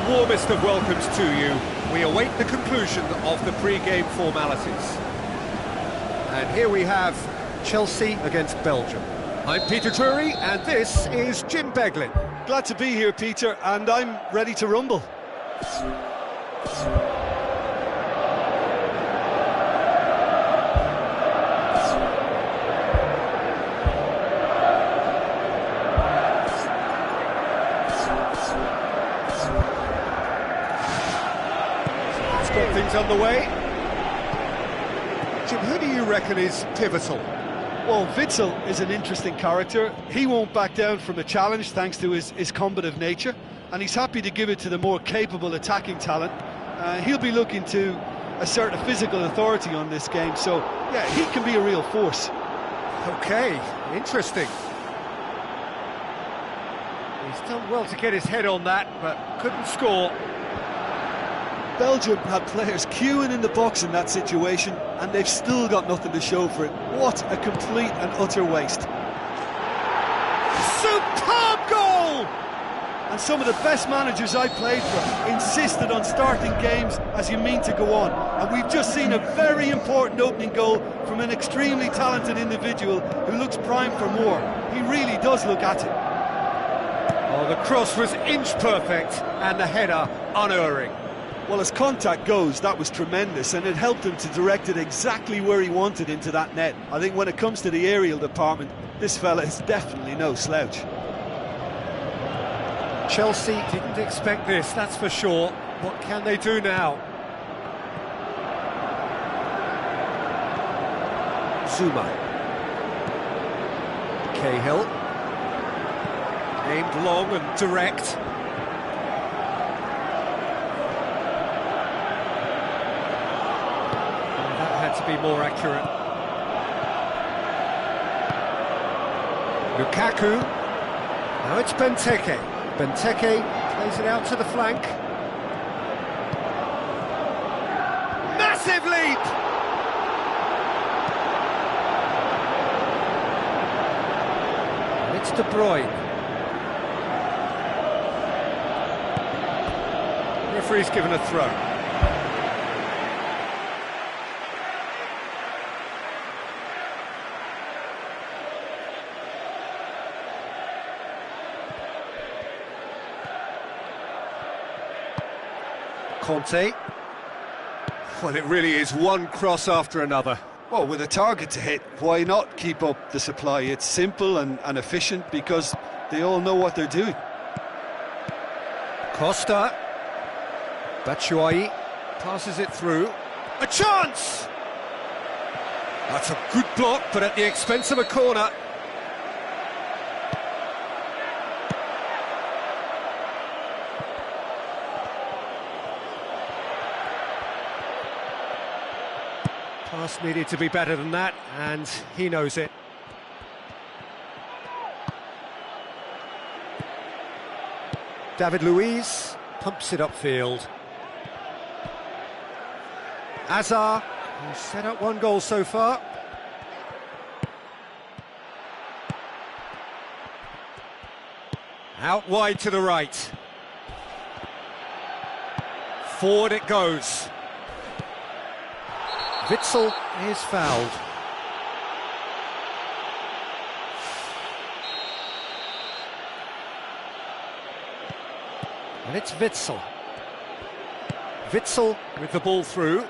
warmest of welcomes to you. We await the conclusion of the pre-game formalities. And here we have Chelsea against Belgium. I'm Peter Drury, and this is Jim Beglin. Glad to be here, Peter, and I'm ready to rumble. Let's get things underway. Jim, who do you reckon is pivotal? Well, Witsel is an interesting character. He won't back down from a challenge thanks to his combative nature, and he's happy to give it to the more capable attacking talent. He'll be looking to assert a physical authority on this game, so yeah, he can be a real force. Okay, interesting. He's done well to get his head on that, but couldn't score. Belgium had players queuing in the box in that situation, and they've still got nothing to show for it. What a complete and utter waste. Superb goal! And some of the best managers I played for insisted on starting games as you mean to go on. And we've just seen a very important opening goal from an extremely talented individual who looks primed for more. He really does look at it. Oh, the cross was inch perfect, and the header unerring. Well, as contact goes, that was tremendous, and it helped him to direct it exactly where he wanted into that net. I think when it comes to the aerial department, this fella is definitely no slouch. Chelsea didn't expect this, that's for sure. What can they do now? Zuma. Cahill. Aimed long and direct. To be more accurate. Lukaku. Now it's Benteke. Benteke plays it out to the flank. Massive leap! And it's De Bruyne. Referee's given a throw. Conte. Well, it really is one cross after another. Well, with a target to hit, why not keep up the supply? It's simple and efficient because they all know what they're doing. Costa. Batshuayi passes it through. A chance! That's a good block, but at the expense of a corner. Pass needed to be better than that, and he knows it. David Luiz pumps it upfield. Azar, who's set up one goal so far. Out wide to the right. Forward it goes. Witsel is fouled. And it's Witsel. Witsel with the ball through.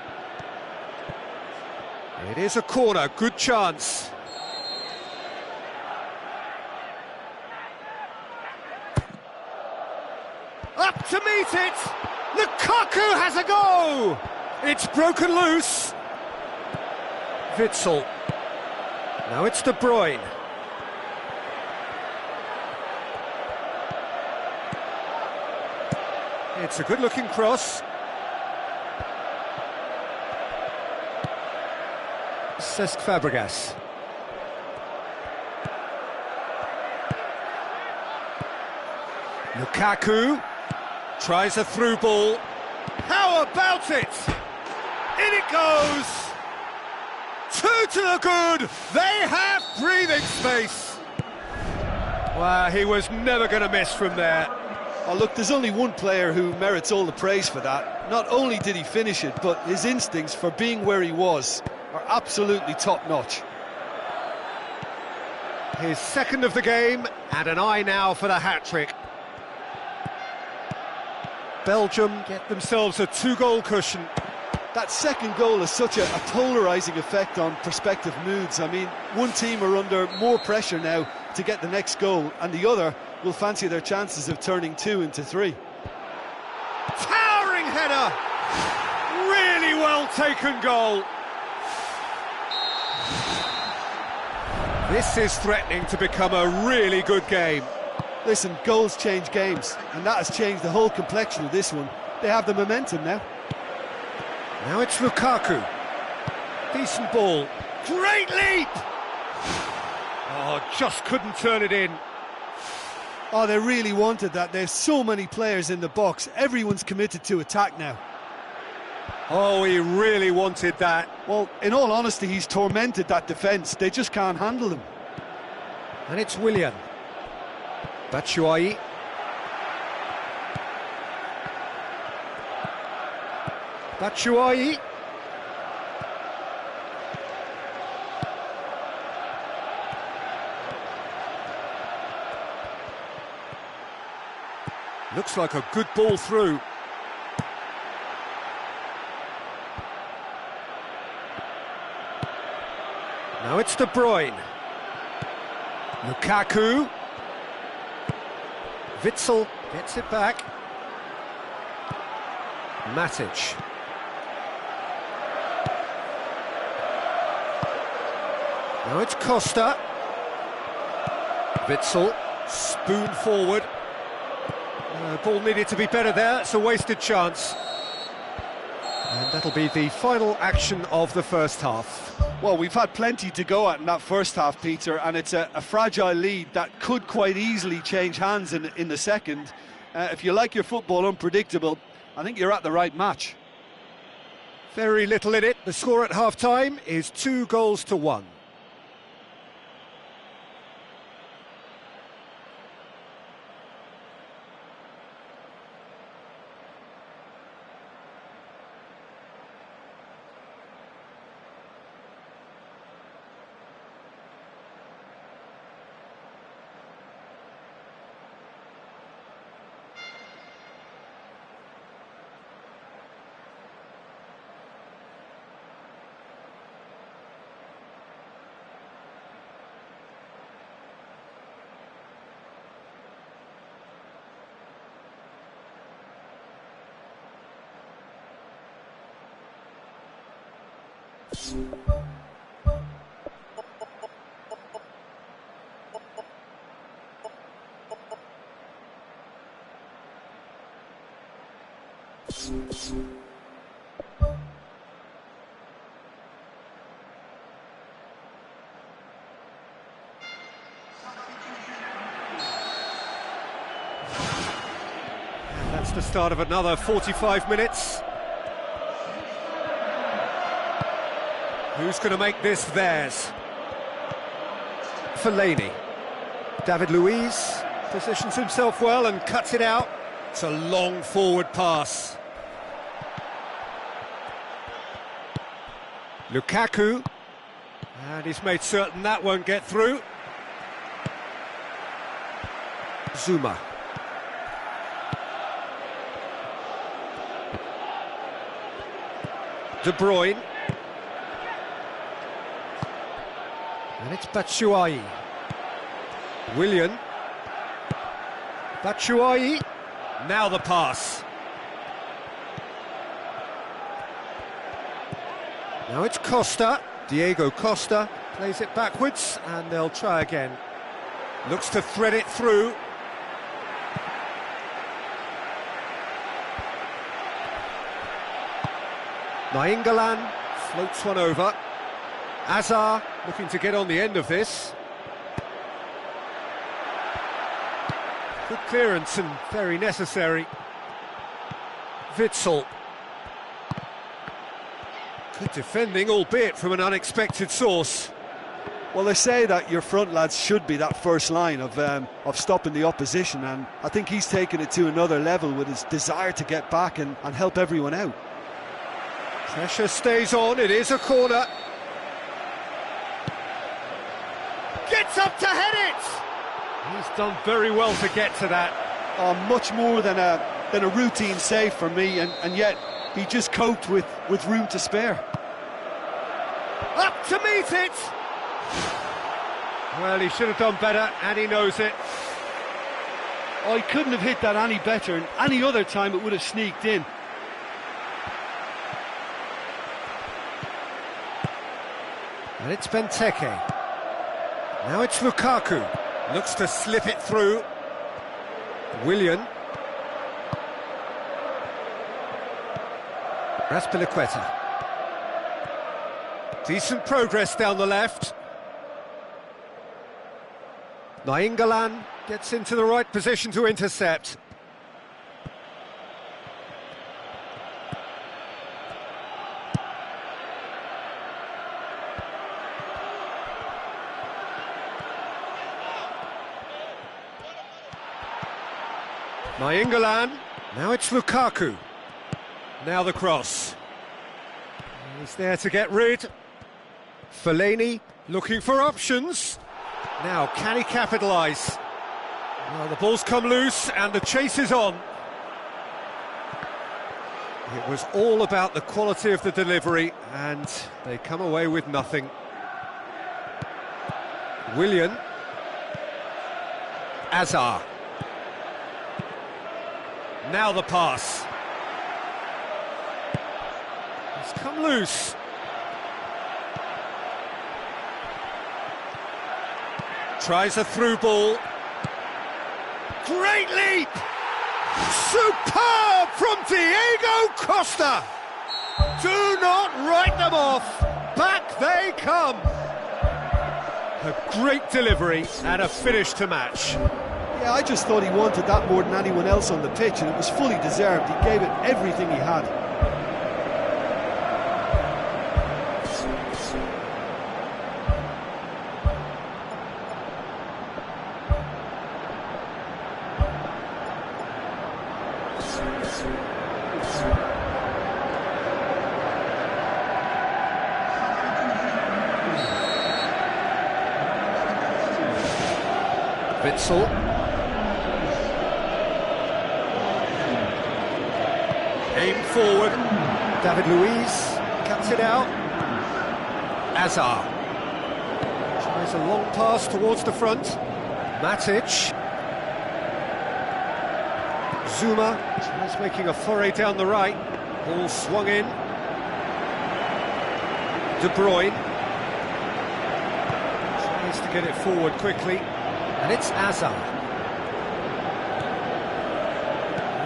It is a corner, good chance. Up to meet it! Lukaku has a go! It's broken loose. Witsel. Now it's De Bruyne. It's a good-looking cross. Cesc Fabregas. Lukaku tries a through ball. How about it? In it goes! Two to the good! They have breathing space! Well, he was never going to miss from there. Oh, look, there's only one player who merits all the praise for that. Not only did he finish it, but his instincts for being where he was are absolutely top-notch. His second of the game, and an eye now for the hat-trick. Belgium get themselves a 2-goal cushion. That second goal has such a polarising effect on prospective moods. I mean, one team are under more pressure now to get the next goal, and the other will fancy their chances of turning 2 into 3. Towering header! Really well taken goal. This is threatening to become a really good game. Listen, goals change games, and that has changed the whole complexion of this one. They have the momentum now. Now it's Lukaku. Decent ball. Great leap! Oh, just couldn't turn it in. Oh, they really wanted that. There's so many players in the box. Everyone's committed to attack now. Oh, he really wanted that. Well, in all honesty, he's tormented that defence. They just can't handle him. And it's Willian. Batshuayi. Batshuayi. Looks like a good ball through. Now it's De Bruyne. Lukaku. Witsel gets it back. Matic. Now it's Costa. Witsel, spoon forward. Ball needed to be better there, it's a wasted chance. And that'll be the final action of the first half. Well, we've had plenty to go at in that first half, Peter, and it's a fragile lead that could quite easily change hands in the second. If you like your football unpredictable, I think you're at the right match. Very little in it. The score at half-time is 2-1. That's the start of another 45 minutes. Who's going to make this theirs? Fellaini. David Luiz positions himself well and cuts it out. It's a long forward pass. Lukaku. And he's made certain that won't get through. Zuma. De Bruyne. And it's Batshuayi. Willian. Batshuayi. Now the pass. Now it's Costa. Diego Costa plays it backwards and they'll try again. Looks to thread it through. Nainggolan floats one over. Azar looking to get on the end of this. Good clearance and very necessary. Witsel. Good defending, albeit from an unexpected source. Well, they say that your front lads should be that first line of stopping the opposition, and I think he's taken it to another level with his desire to get back and help everyone out. Pressure stays on, it is a corner. Gets up to head it! He's done very well to get to that. Oh, much more than a routine save for me, and yet he just coped with room to spare. Up to meet it! Well, he should have done better, and he knows it. Oh, he couldn't have hit that any better, and any other time it would have sneaked in. And it's Benteke. Now it's Lukaku. Looks to slip it through. Willian. Raspilicueta. Decent progress down the left. Nainggolan gets into the right position to intercept. Nainggolan, now it's Lukaku. Now the cross. He's there to get rid. Fellaini looking for options. Now, can he capitalise? Well, the ball's come loose and the chase is on. It was all about the quality of the delivery and they come away with nothing. Willian. Azar. Now the pass. It's come loose. Tries a through ball. Great leap! Superb from Diego Costa! Do not write them off. Back they come. A great delivery and a finish to match. Yeah, I just thought he wanted that more than anyone else on the pitch, and it was fully deserved. He gave it everything he had. Witzel. Aim forward. David Luiz cuts it out. Azar. Tries a long pass towards the front. Matic. Zuma tries making a foray down the right. Ball swung in. De Bruyne. Tries to get it forward quickly. And it's Azar.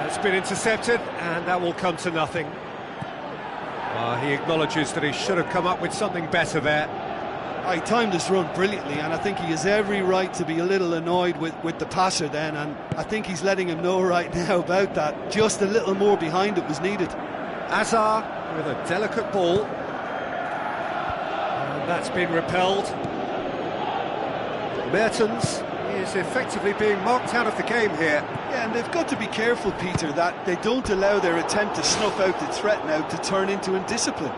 It's been intercepted, and that will come to nothing. He acknowledges that he should have come up with something better there. He timed his run brilliantly, and I think he has every right to be a little annoyed with the passer then, and I think he's letting him know right now about that. Just a little more behind it was needed. Azar with a delicate ball. And that's been repelled. Mertens is effectively being marked out of the game here. Yeah, and they've got to be careful, Peter, that they don't allow their attempt to snuff out the threat now to turn into indiscipline.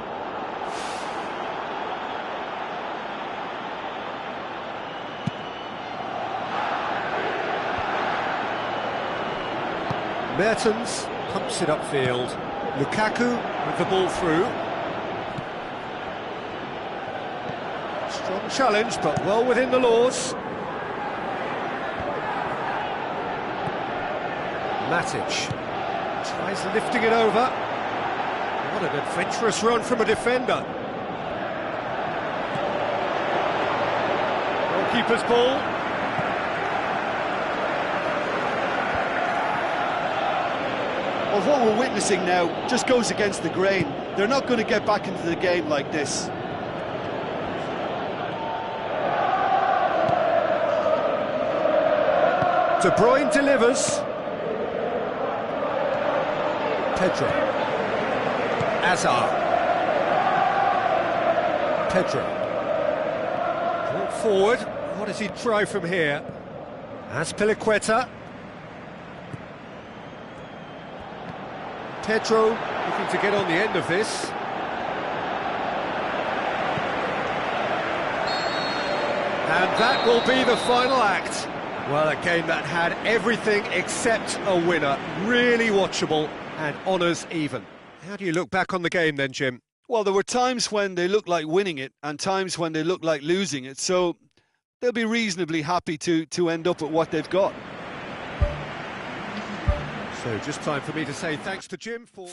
Mertens pumps it upfield. Lukaku with the ball through. Strong challenge, but well within the laws. Matic tries lifting it over. What an adventurous run from a defender. Goalkeeper's ball. Well, what we're witnessing now just goes against the grain. They're not going to get back into the game like this. De Bruyne delivers. Pedro. Azar. Pedro. Brought Forward, what does he try from here? Azpilicueta. Pedro looking to get on the end of this. And that will be the final act. Well, a game that had everything except a winner. Really watchable and honours even. How do you look back on the game then, Jim? Well, there were times when they looked like winning it and times when they looked like losing it, so they'll be reasonably happy to end up with what they've got. So just time for me to say thanks to Jim for...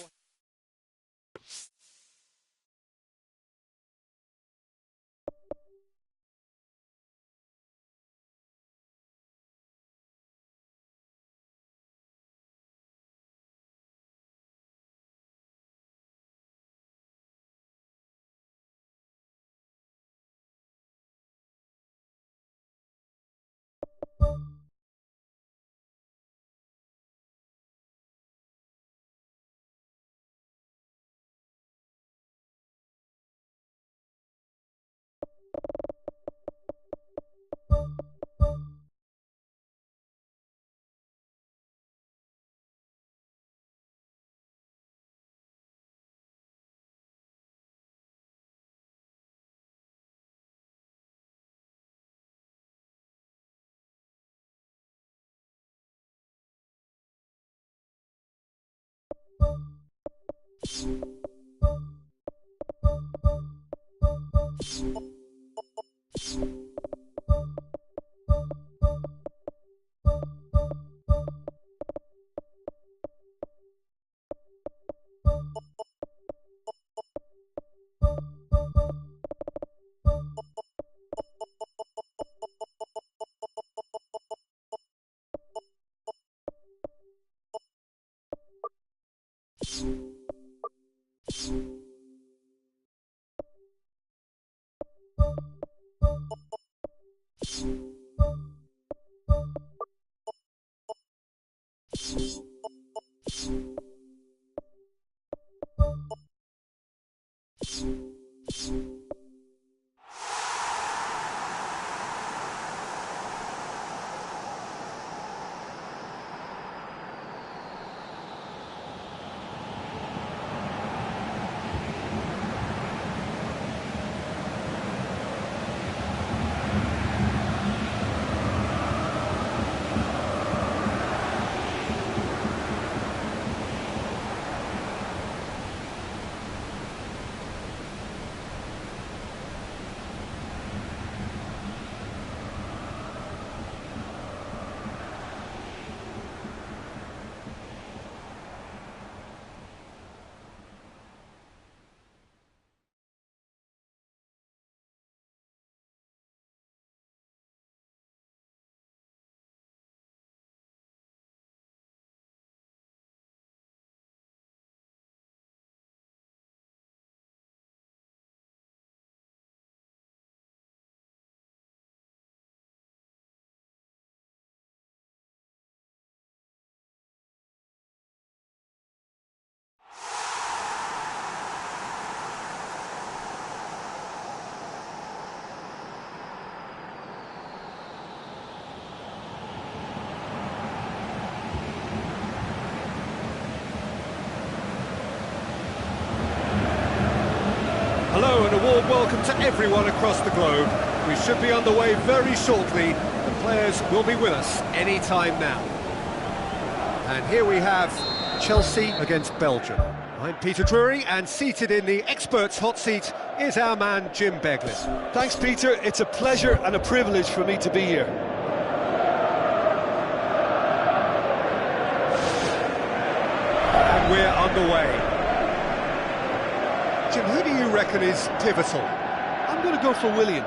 Hello and a warm welcome to everyone across the globe. We should be underway very shortly. The players will be with us any time now. And here we have Chelsea against Belgium. I'm Peter Drury, and seated in the experts' hot seat is our man Jim Beglin. Thanks, Peter. It's a pleasure and a privilege for me to be here. And we're underway. Jim, who do you reckon is pivotal? I'm going to go for Willian.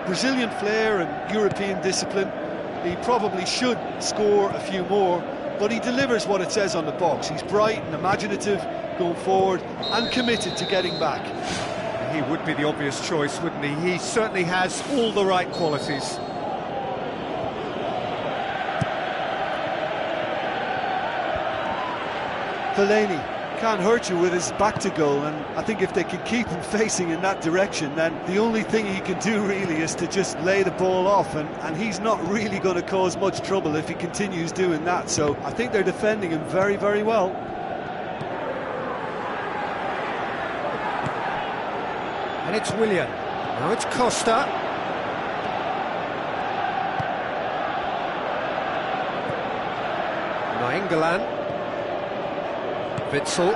Brazilian flair and European discipline. He probably should score a few more, but he delivers what it says on the box. He's bright and imaginative, going forward, and committed to getting back. He would be the obvious choice, wouldn't he? He certainly has all the right qualities. Fellaini Can't hurt you with his back to goal, and I think if they can keep him facing in that direction, then the only thing he can do really is to just lay the ball off, and he's not really going to cause much trouble if he continues doing that. So I think they're defending him very, very well. And it's Willian. Now it's Costa. Nainggolan. Witsel.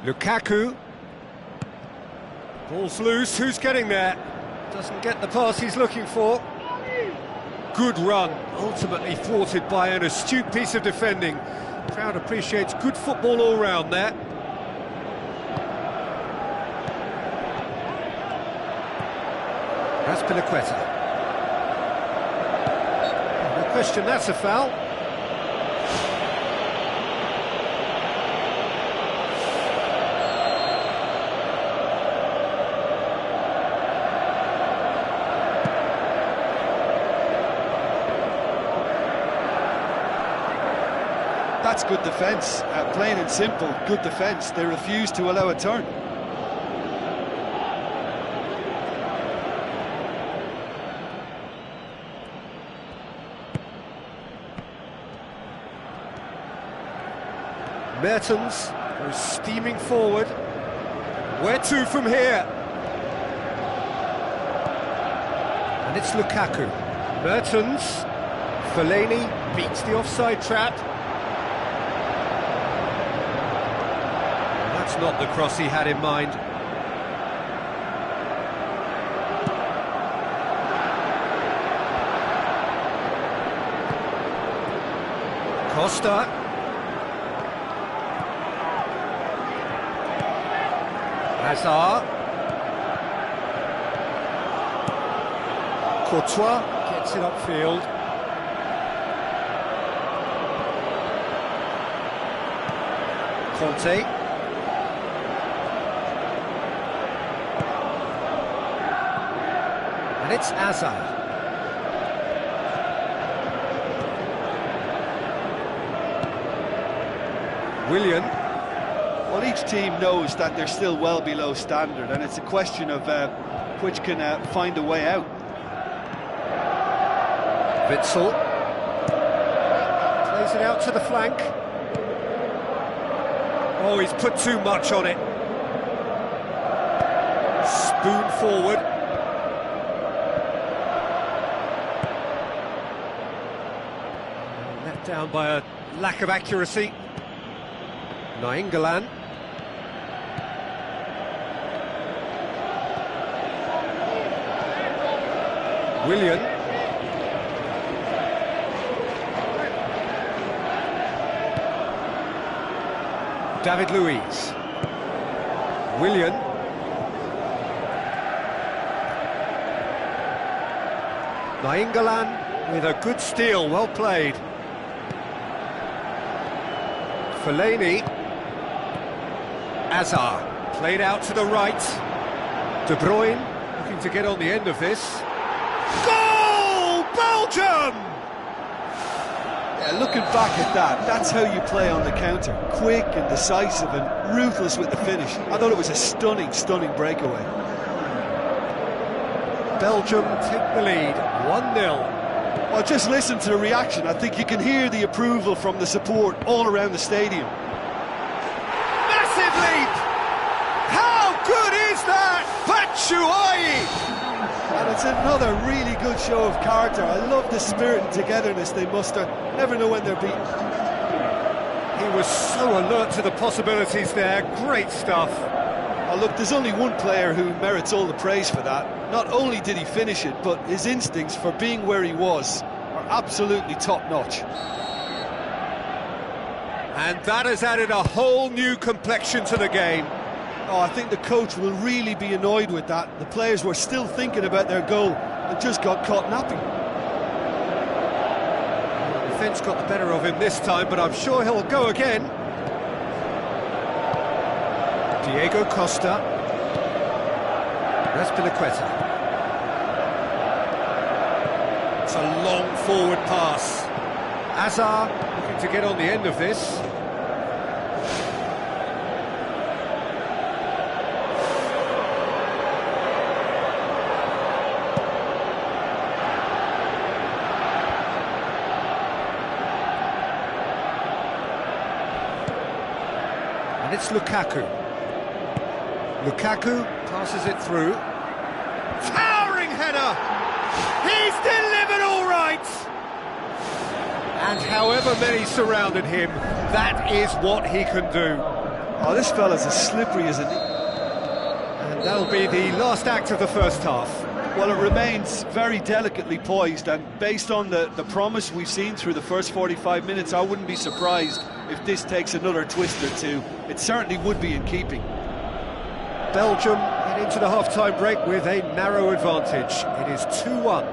Lukaku. Ball's loose, who's getting there? Doesn't get the pass he's looking for. Good run, ultimately thwarted by an astute piece of defending. Crowd appreciates good football all round there. That's Piliqueta. No question, that's a foul. That's good defence, plain and simple, good defence. They refuse to allow a turn. Mertens goes steaming forward. Where to from here? And it's Lukaku. Mertens. Fellaini beats the offside trap. That's not the cross he had in mind. Costa. Hazard. Courtois gets it upfield. Conte. And it's Hazard. Willian. Well, each team knows that they're still well below standard, and it's a question of which can find a way out. Witsel. Plays it out to the flank. Oh, he's put too much on it. Spoon forward. Let down by a lack of accuracy. Nainggolan. Willian. David Luiz. Willian. Nainggolan with a good steal, well played. Fellaini. Hazard, played out to the right. De Bruyne, looking to get on the end of this. Goal! Belgium! Yeah, looking back at that, that's how you play on the counter. Quick and decisive and ruthless with the finish. I thought it was a stunning, stunning breakaway. Belgium take the lead, 1-0. Well, just listen to the reaction. I think you can hear the approval from the support all around the stadium. How good is that? Batshuayi! And it's another really good show of character. I love the spirit and togetherness they muster. Never know when they're beaten. He was so alert to the possibilities there. Great stuff. Oh, look, there's only one player who merits all the praise for that. Not only did he finish it, but his instincts for being where he was are absolutely top-notch. And that has added a whole new complexion to the game. Oh, I think the coach will really be annoyed with that. The players were still thinking about their goal and just got caught napping. The defence got the better of him this time, but I'm sure he'll go again. Diego Costa. That's Piliqueta. a long forward pass. Hazard looking to get on the end of this. And it's Lukaku. Lukaku passes it through. Towering header! He's delivered all right! And however many surrounded him, that is what he can do. Oh, this fella's as slippery as an... And that'll be the last act of the first half. Well, it remains very delicately poised, and based on the promise we've seen through the first 45 minutes, I wouldn't be surprised if this takes another twist or two. It certainly would be in keeping. Belgium head into the half-time break with a narrow advantage. It is 2-1.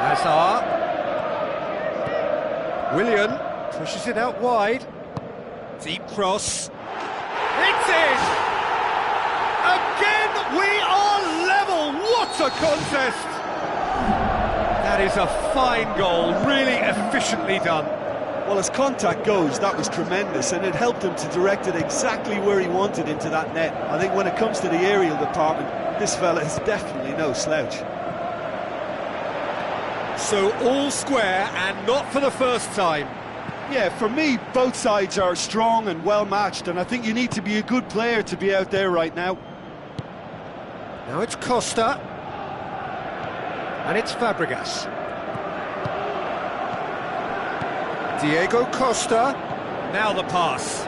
Hazard. Willian pushes it out wide. Deep cross. It's in! Again, we are level! What a contest! That is a fine goal, really efficiently done. Well, as contact goes, that was tremendous, and it helped him to direct it exactly where he wanted into that net. I think when it comes to the aerial department, this fella is definitely no slouch. So all square, and not for the first time. Yeah, for me, both sides are strong and well-matched, and I think you need to be a good player to be out there right now. Now it's Costa. And it's Fabregas. Diego Costa. Now the pass.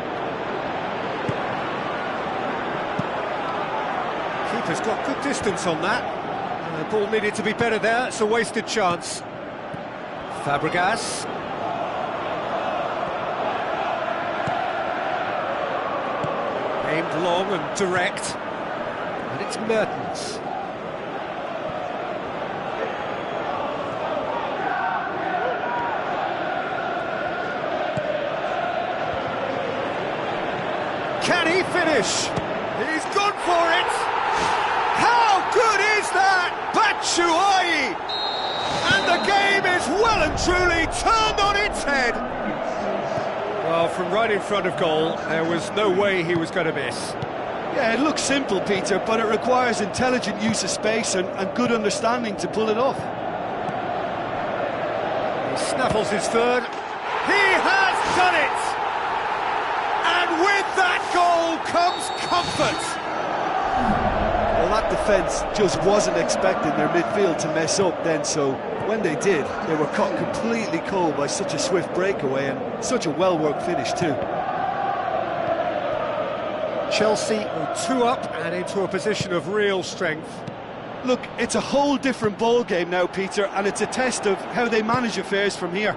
Keeper's got good distance on that. The ball needed to be better there. It's a wasted chance. Fabregas. Aimed long and direct. And it's Mertens. Can he finish? He's gone for it! How good is that? Batshuayi! And the game is well and truly turned on its head! Well, from right in front of goal, there was no way he was going to miss. Yeah, it looks simple, Peter, but it requires intelligent use of space and good understanding to pull it off. He snaffles his third. He has done it! And with that goal comes comfort. Well, that defence just wasn't expecting their midfield to mess up then, so when they did, they were caught completely cold by such a swift breakaway and such a well-worked finish too. Chelsea are 2 up and into a position of real strength. Look, it's a whole different ball game now, Peter, and it's a test of how they manage affairs from here.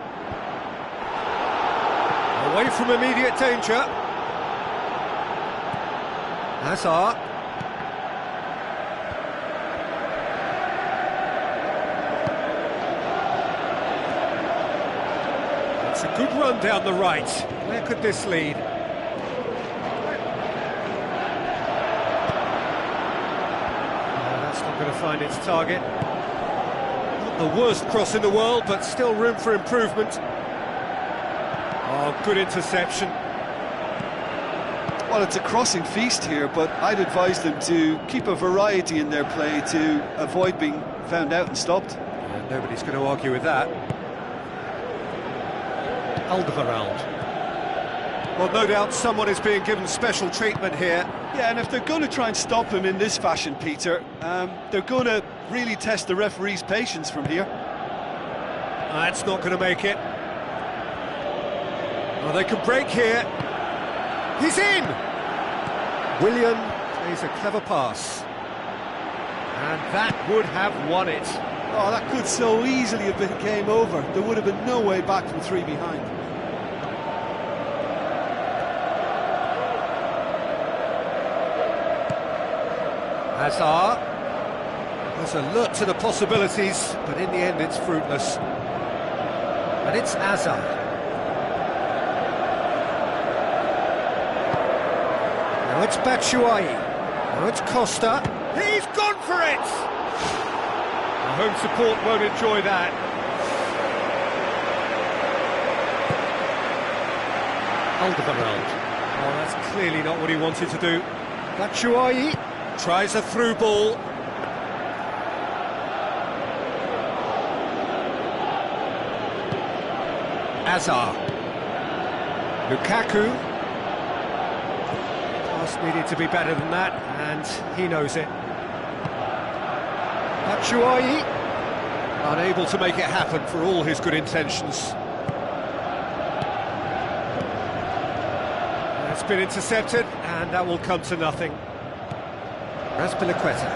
Away from immediate danger. Hazard. It's a good run down the right. Where could this lead? That's not going to find its target. Not the worst cross in the world, but still room for improvement. Oh, good interception. Well, it's a crossing feast here, but I'd advise them to keep a variety in their play to avoid being found out and stopped. Yeah, nobody's going to argue with that. Alderweireld. Well, no doubt someone is being given special treatment here. Yeah, and if they're going to try and stop him in this fashion, Peter, they're going to really test the referee's patience from here. That's not going to make it. Well, they can break here. He's in! Willian plays a clever pass. And that would have won it. Oh, that could so easily have been game over. There would have been no way back from 3 behind. Hazard was alert to the possibilities, but in the end it's fruitless. And it's Hazard. Now it's Batshuayi. Now it's Costa. He's gone for it! The home support won't enjoy that. Alderweireld. Oh, that's clearly not what he wanted to do. Batshuayi tries a through ball. Azar. Lukaku. Pass needed to be better than that, and he knows it. Batshuayi, unable to make it happen for all his good intentions. It's been intercepted, and that will come to nothing. Azpilicueta.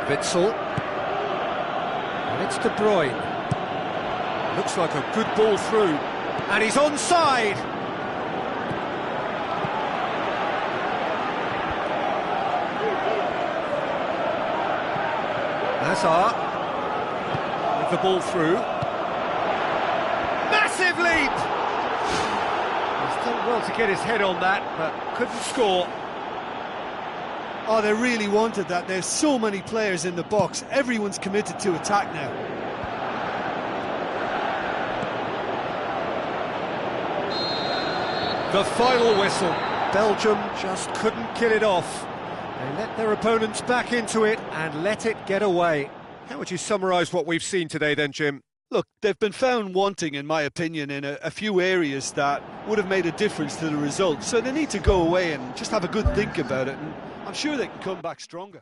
Witsel. And it's De Bruyne. Looks like a good ball through. And he's onside! Hazard. With the ball through. Massive leap! He's done well to get his head on that, but couldn't score. Oh, they really wanted that. There's so many players in the box. Everyone's committed to attack now. The final whistle. Belgium just couldn't kill it off. They let their opponents back into it and let it get away. How would you summarise what we've seen today then, Jim? Look, they've been found wanting, in my opinion, in a few areas that would have made a difference to the result. So they need to go away and just have a good think about it, and I'm sure they can come back stronger.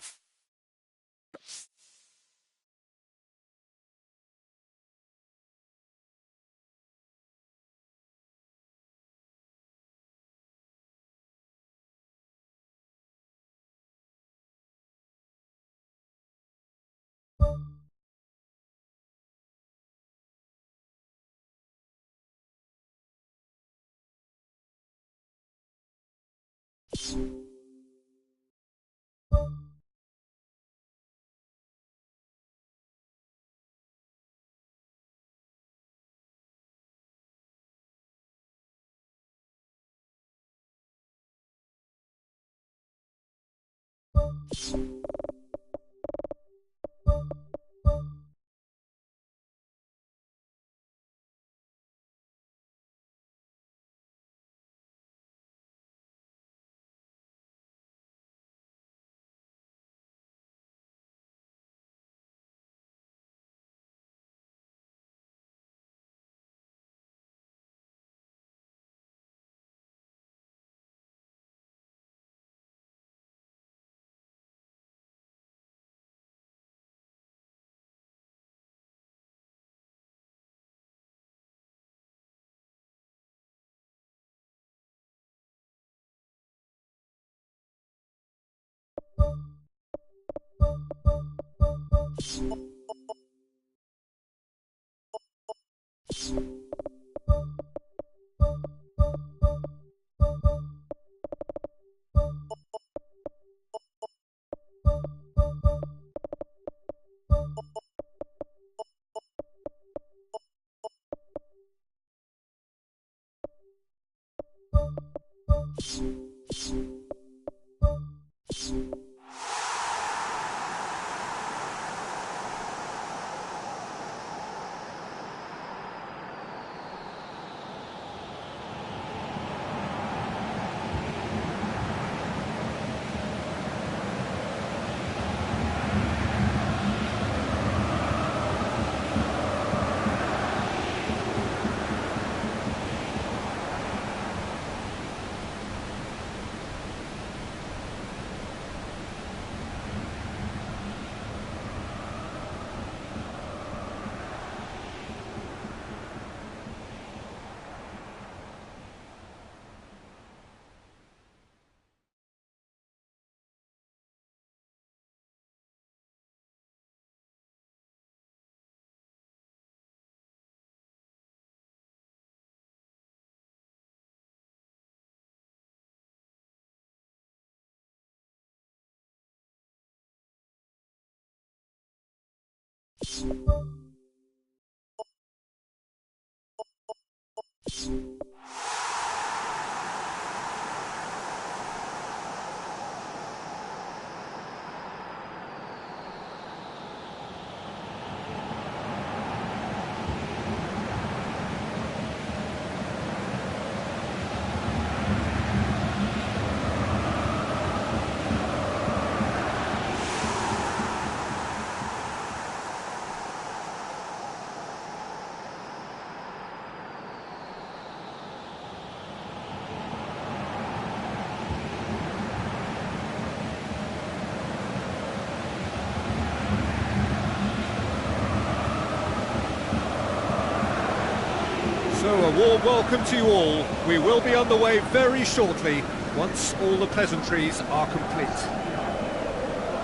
So a warm welcome to you all. We will be on the way very shortly, once all the pleasantries are complete.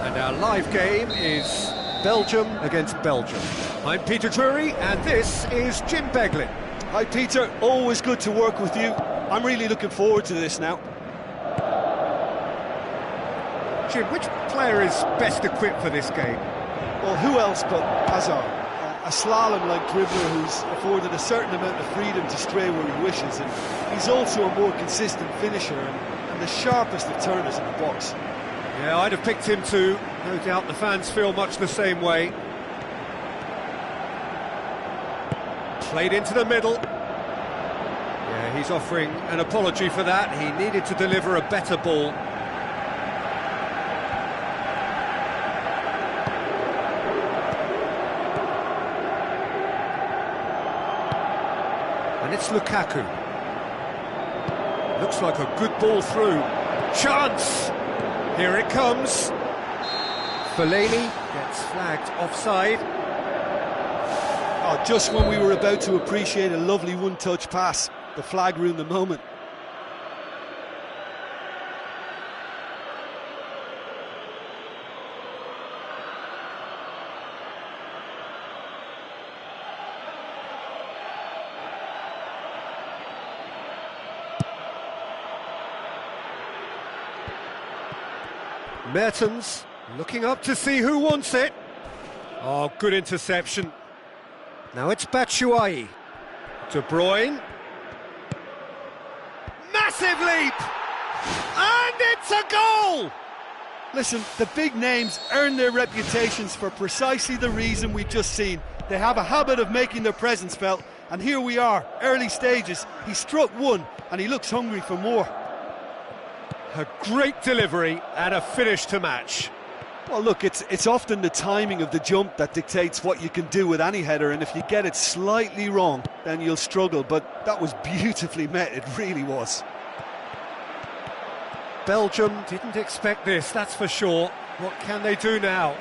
And our live game is Belgium against Belgium. I'm Peter Drury, and this is Jim Beglin. Hi Peter, always good to work with you. I'm really looking forward to this now. Jim, which player is best equipped for this game? Well, who else but Hazard? A slalom-like dribbler who's afforded a certain amount of freedom to stray where he wishes, and he's also a more consistent finisher and the sharpest of turners in the box. Yeah, I'd have picked him too. No doubt the fans feel much the same way. Played into the middle. Yeah, he's offering an apology for that. He needed to deliver a better ball. And it's Lukaku. Looks like a good ball through. Chance! Here it comes. Fellaini gets flagged offside. Oh, just when we were about to appreciate a lovely one-touch pass, the flag ruined the moment. Mertens looking up to see who wants it. Oh, good interception. Now it's Batshuayi. De Bruyne. Massive leap! And it's a goal! Listen, the big names earn their reputations for precisely the reason we've just seen. They have a habit of making their presence felt, and here we are, early stages. He struck one, and he looks hungry for more. A great delivery and a finish to match. Well, look, it's often the timing of the jump that dictates what you can do with any header, and if you get it slightly wrong, then you'll struggle, but that was beautifully met, it really was. Belgium didn't expect this, that's for sure. What can they do now?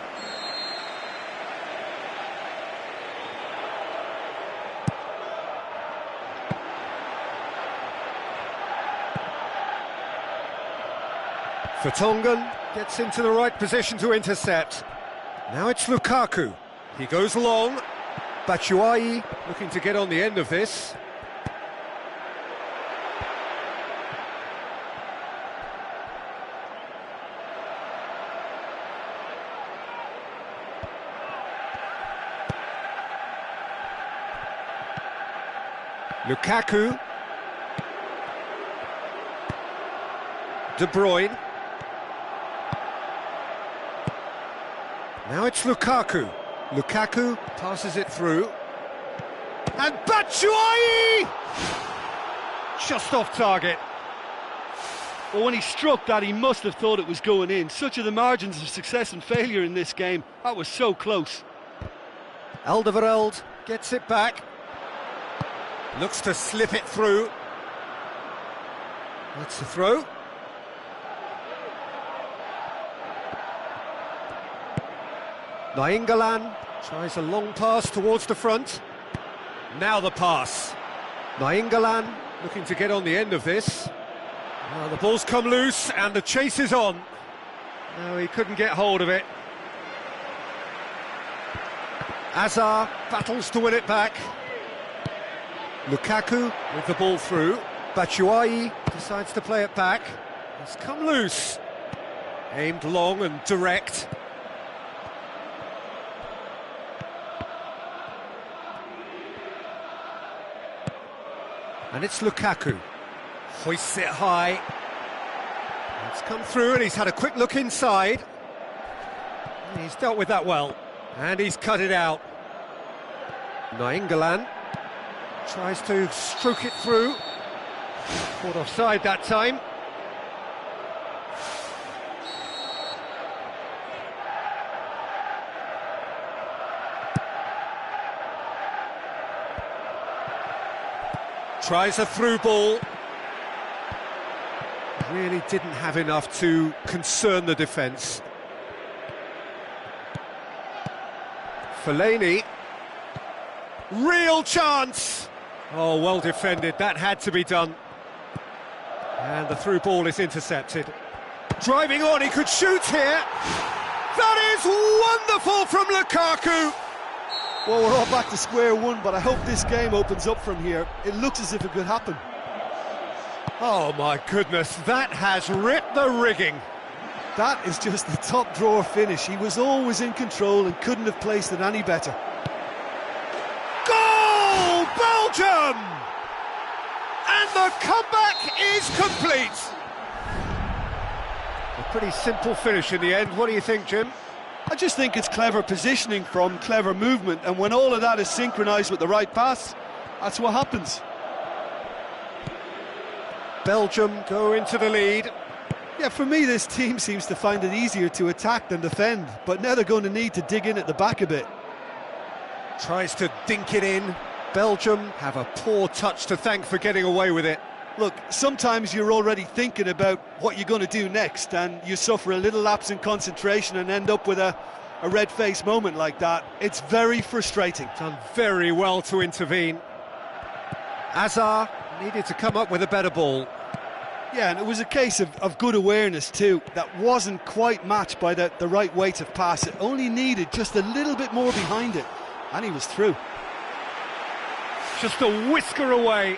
Vertonghen gets into the right position to intercept. Now it's Lukaku. He goes long. Batshuayi looking to get on the end of this. Lukaku. De Bruyne. Now it's Lukaku. Lukaku passes it through. And Batshuayi! Just off target. Well, when he struck that, he must have thought it was going in. Such are the margins of success and failure in this game. That was so close. Alderweireld gets it back. Looks to slip it through. That's the throw. Nainggolan tries a long pass towards the front. Now the pass. Nainggolan looking to get on the end of this. Well, the ball's come loose and the chase is on. No, he couldn't get hold of it. Hazard battles to win it back. Lukaku with the ball through. Batshuayi decides to play it back. It's come loose. Aimed long and direct. And it's Lukaku. Hoists it high. It's come through and he's had a quick look inside. He's dealt with that well. And he's cut it out. Nainggolan tries to stroke it through. Caught offside that time. Tries a through ball. Really didn't have enough to concern the defence. Fellaini. Real chance! Oh, well defended, that had to be done. And the through ball is intercepted. Driving on, he could shoot here. That is wonderful from Lukaku. Well, we're all back to square one, but I hope this game opens up from here. It looks as if it could happen. Oh my goodness, that has ripped the rigging. That is just the top drawer finish. He was always in control and couldn't have placed it any better. Goal, Belgium! And the comeback is complete. A pretty simple finish in the end. What do you think, Jim? I just think it's clever positioning from clever movement, and when all of that is synchronised with the right pass, that's what happens. Belgium go into the lead. Yeah, for me, this team seems to find it easier to attack than defend, but now they're going to need to dig in at the back a bit. Tries to dink it in. Belgium have a poor touch to thank for getting away with it. Look, sometimes you're already thinking about what you're going to do next, and you suffer a little lapse in concentration and end up with a red-faced moment like that. It's very frustrating. Done very well to intervene. Hazard needed to come up with a better ball. Yeah, and it was a case of good awareness too. That wasn't quite matched by the right weight of pass. It only needed just a little bit more behind it, and he was through. Just a whisker away.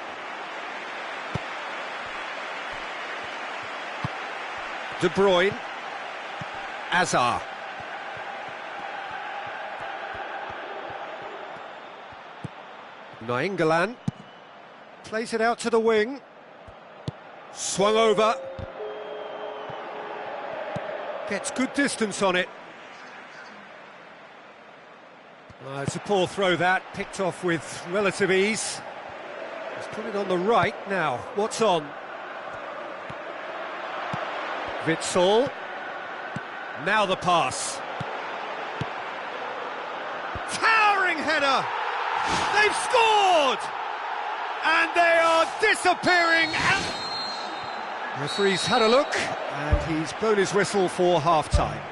De Bruyne. Hazard. Nainggolan plays it out to the wing. Swung over. Gets good distance on it. It's a poor throw that, picked off with relative ease. He's put it on the right now. What's on? Witsel. Now the pass. Towering header! They've scored! And they are disappearing! Referee's had a look, and he's blown his whistle for half-time.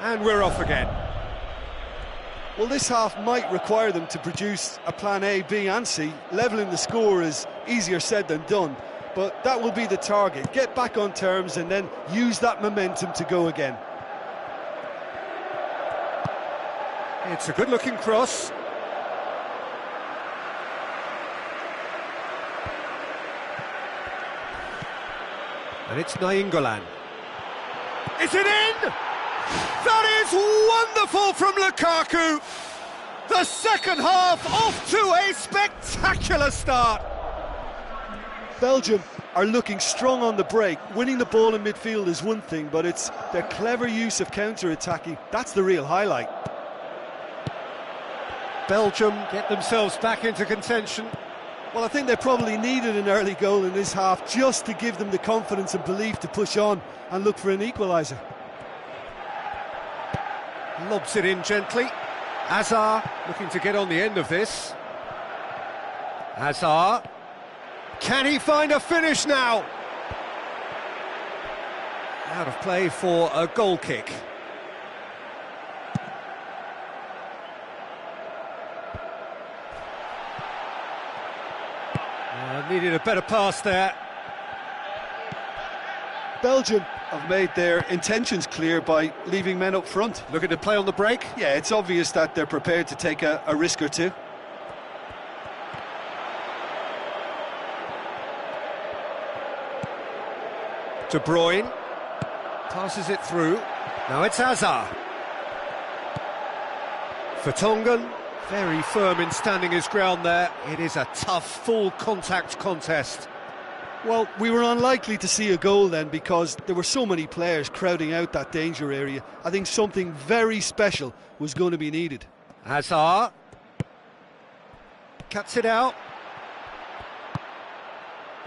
And we're off again. Well, this half might require them to produce a plan A, B and C. Levelling the score is easier said than done, but that will be the target. Get back on terms and then use that momentum to go again. It's a good-looking cross. And it's Nainggolan. Is it in? That is wonderful from Lukaku! The second half off to a spectacular start! Belgium are looking strong on the break. Winning the ball in midfield is one thing, but it's their clever use of counter-attacking. That's the real highlight. Belgium get themselves back into contention. Well, I think they probably needed an early goal in this half just to give them the confidence and belief to push on and look for an equaliser. Lobs it in gently. Hazard looking to get on the end of this. Hazard. Can he find a finish now? Out of play for a goal kick. Needed a better pass there. Belgium have made their intentions clear by leaving men up front. Looking to play on the break. Yeah, it's obvious that they're prepared to take a risk or two. De Bruyne passes it through. Now it's Hazard. Vertonghen, very firm in standing his ground there. It is a tough, full contact contest. Well, we were unlikely to see a goal then because there were so many players crowding out that danger area. I think something very special was going to be needed. Hazard. Cuts it out.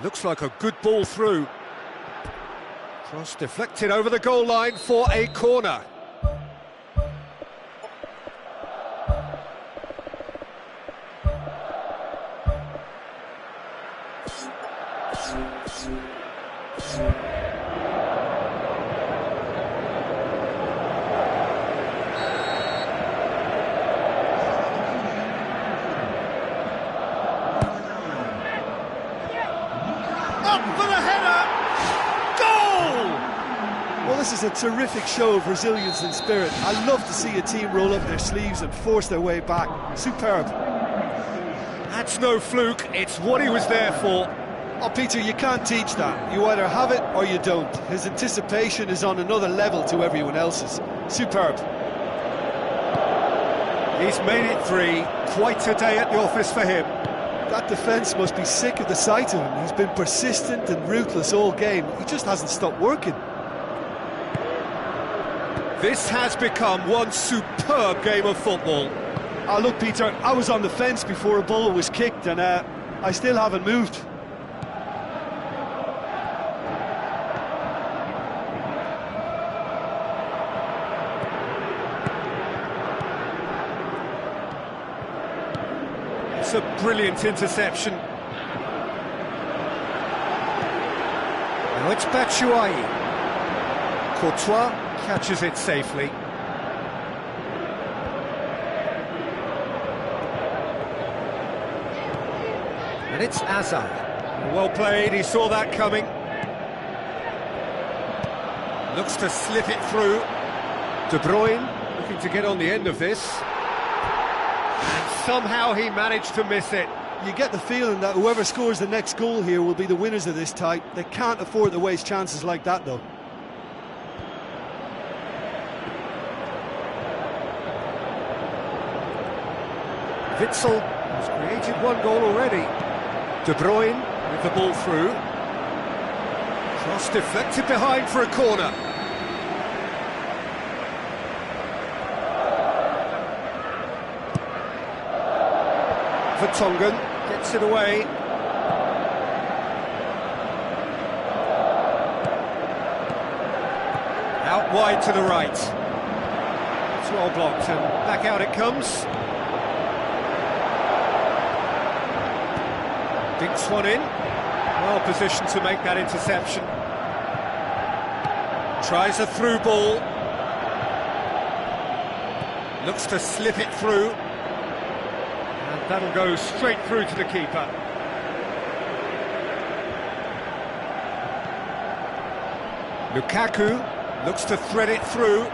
Looks like a good ball through. Cross deflected over the goal line for a corner. This is a terrific show of resilience and spirit. I love to see a team roll up their sleeves and force their way back. Superb. That's no fluke, it's what he was there for. Oh, Peter, you can't teach that. You either have it or you don't. His anticipation is on another level to everyone else's. Superb. He's made it 3. Quite a day at the office for him. That defence must be sick of the sight of him. He's been persistent and ruthless all game. He just hasn't stopped working. This has become one superb game of football. Oh, look, Peter, I was on the fence before a ball was kicked, and I still haven't moved. It's a brilliant interception. Now it's Batshuayi. Courtois catches it safely. And it's Azar. Well played, he saw that coming. Looks to slip it through. De Bruyne looking to get on the end of this. And somehow he managed to miss it. You get the feeling that whoever scores the next goal here will be the winners of this tie. They can't afford to waste chances like that, though. Witsel has created 1 goal already. De Bruyne with the ball through. Cross deflected behind for a corner. Vertonghen gets it away. Out wide to the right. It's well blocked and back out it comes. Dinks one in, well positioned to make that interception. Tries a through ball. Looks to slip it through. And that'll go straight through to the keeper. Lukaku looks to thread it through.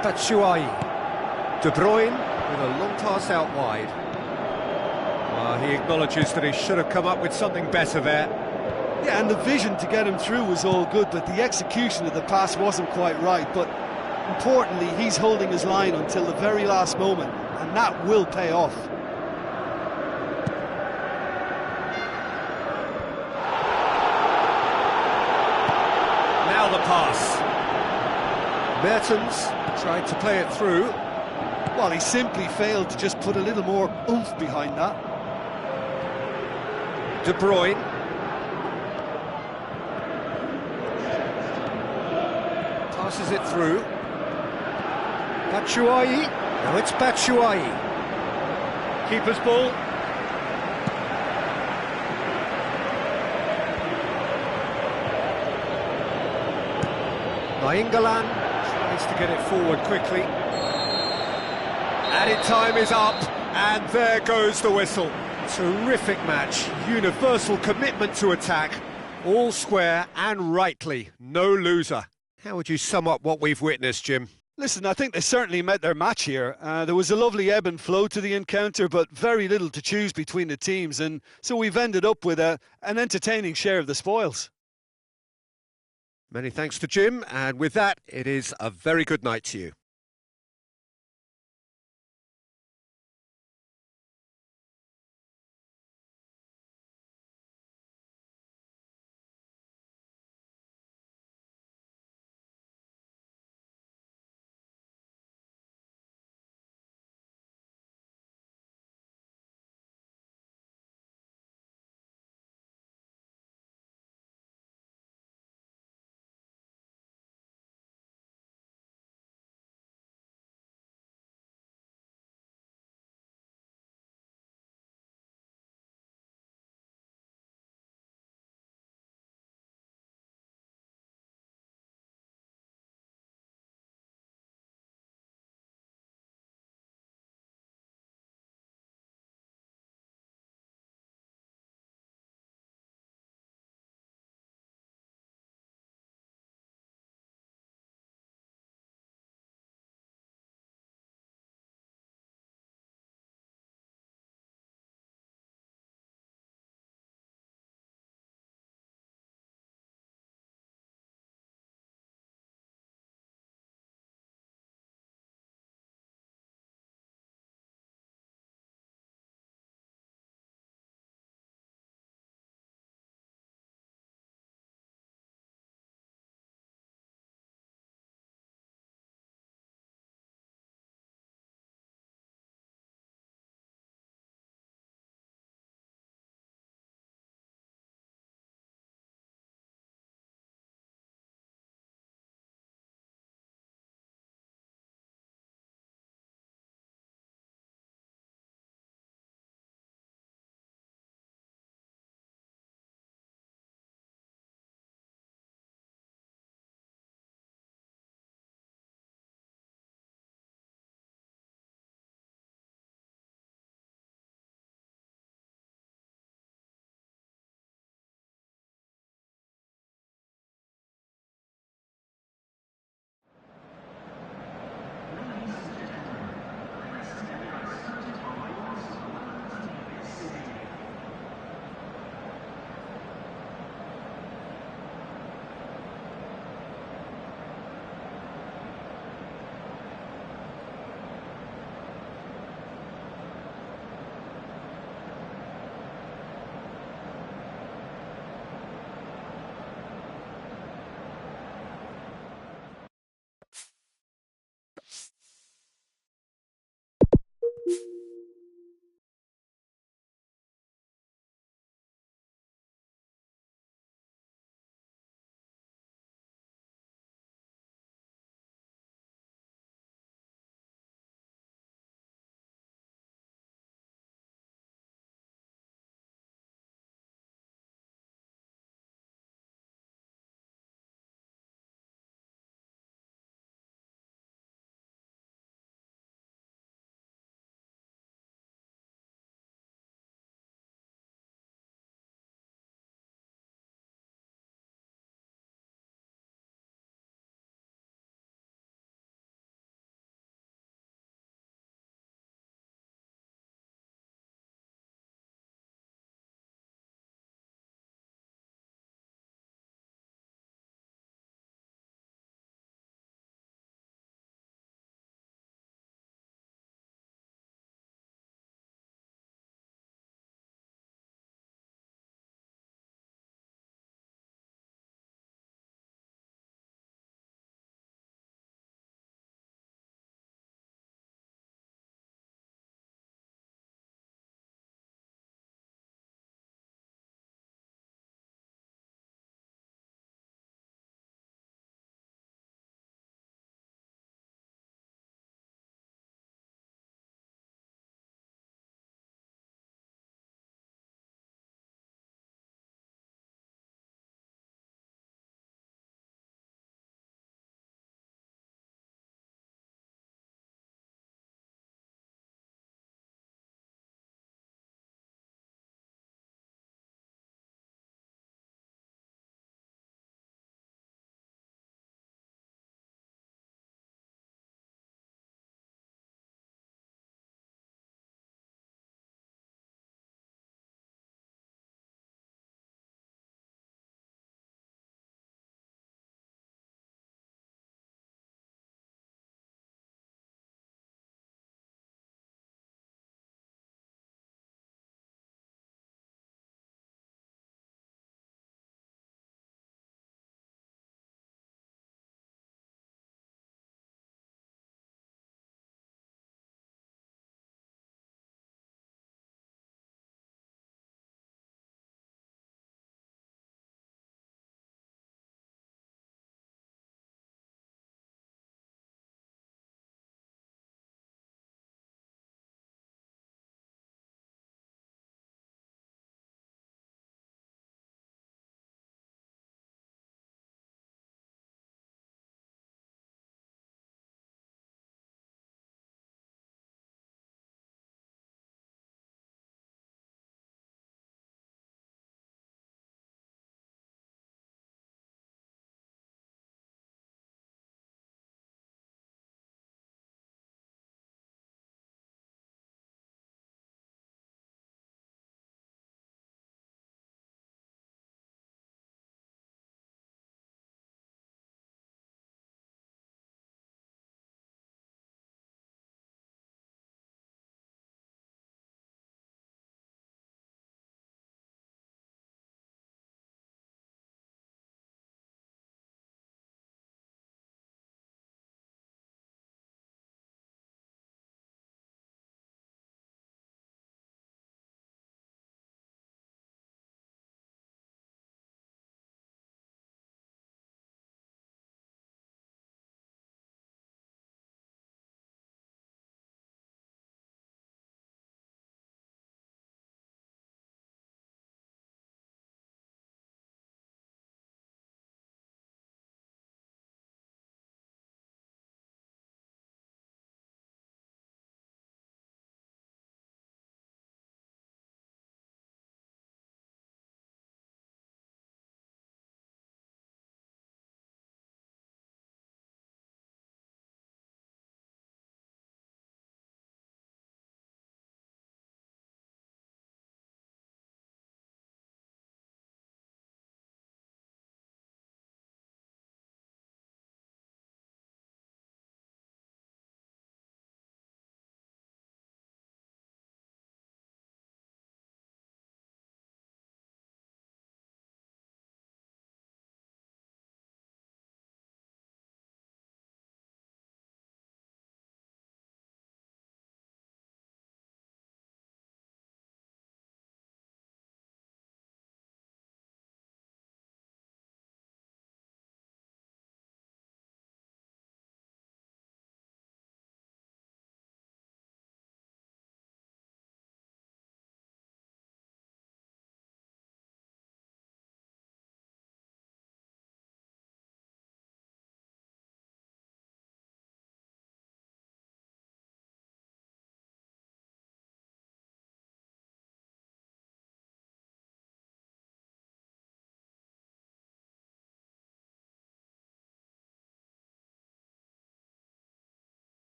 Batshuayi. De Bruyne with a long pass out wide. He acknowledges that he should have come up with something better there. Yeah, and the vision to get him through was all good, but the execution of the pass wasn't quite right. But importantly, he's holding his line until the very last moment, and that will pay off. Now the pass. Mertens tried to play it through. Well, he simply failed to just put a little more oomph behind that. De Bruyne. Passes it through. Batshuayi. Now it's Batshuayi. Keeper's ball. Nainggolan tries to get it forward quickly. Added time is up, and there goes the whistle. Terrific match, universal commitment to attack, all square and rightly, no loser. How would you sum up what we've witnessed, Jim? Listen, I think they certainly met their match here. There was a lovely ebb and flow to the encounter, but very little to choose between the teams, and so we've ended up with an entertaining share of the spoils. Many thanks to Jim, and with that, it is a very good night to you.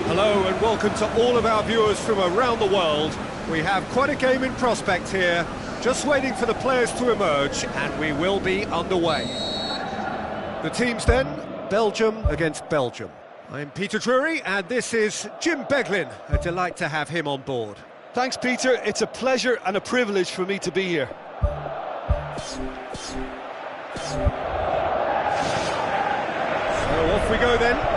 Hello and welcome to all of our viewers from around the world. We have quite a game in prospect here, just waiting for the players to emerge, and we will be underway. The teams then, Belgium against Belgium. I'm Peter Drury, and this is Jim Beglin. A delight to have him on board. Thanks, Peter. It's a pleasure and a privilege for me to be here. So off we go then.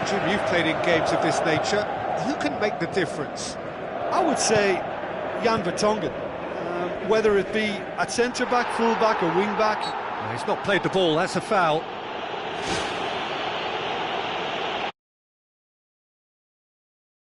Jim, you've played in games of this nature. Who can make the difference? I would say Jan Vertonghen, whether it be at centre-back, full-back or wing-back. He's not played the ball, that's a foul.